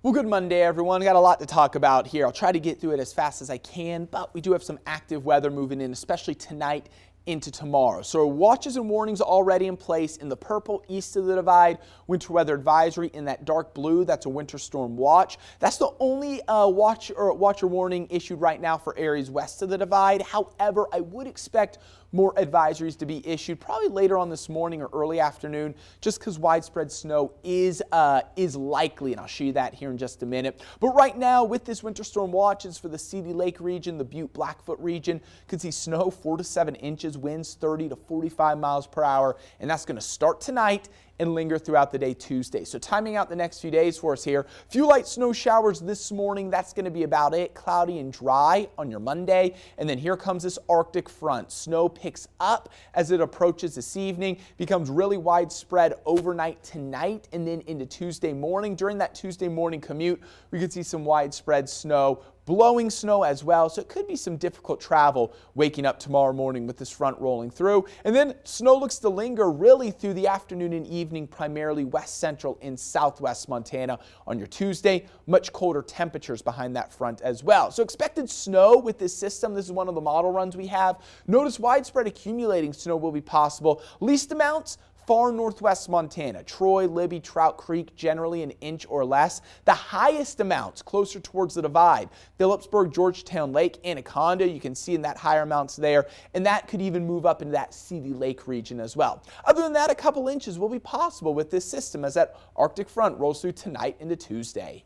Well, good Monday, everyone. Got a lot to talk about here. I'll try to get through it as fast as I can, but we do have some active weather moving in, especially tonight into tomorrow. So watches and warnings already in place in the purple east of the divide. Winter weather advisory in that dark blue, that's a winter storm watch. That's the only watch or warning issued right now for areas west of the divide. However, I would expect more advisories to be issued probably later on this morning or early afternoon, just because widespread snow is likely, and I'll show you that here in just a minute. But right now, with this winter storm watches for the CD Lake region, the Butte Blackfoot region, could see snow 4 to 7 inches, winds 30 to 45 miles per hour, and that's going to start tonight and linger throughout the day Tuesday. So timing out the next few days for us here. Few light snow showers this morning. That's going to be about it. Cloudy and dry on your Monday. And then here comes this Arctic front. Snow picks up as it approaches this evening, becomes really widespread overnight tonight and then into Tuesday morning. During that Tuesday morning commute, we could see some widespread snow, blowing snow as well, so it could be some difficult travel waking up tomorrow morning with this front rolling through. And then snow looks to linger really through the afternoon and evening, primarily west central and southwest Montana on your Tuesday. Much colder temperatures behind that front as well. So expected snow with this system. This is one of the model runs we have. Notice widespread accumulating snow will be possible. Least amounts far northwest Montana, Troy, Libby, Trout Creek, generally an inch or less. The highest amounts closer towards the divide, Phillipsburg, Georgetown Lake, Anaconda, you can see in that higher amounts there, and that could even move up into that CD Lake region as well. Other than that, a couple inches will be possible with this system as that Arctic front rolls through tonight into Tuesday.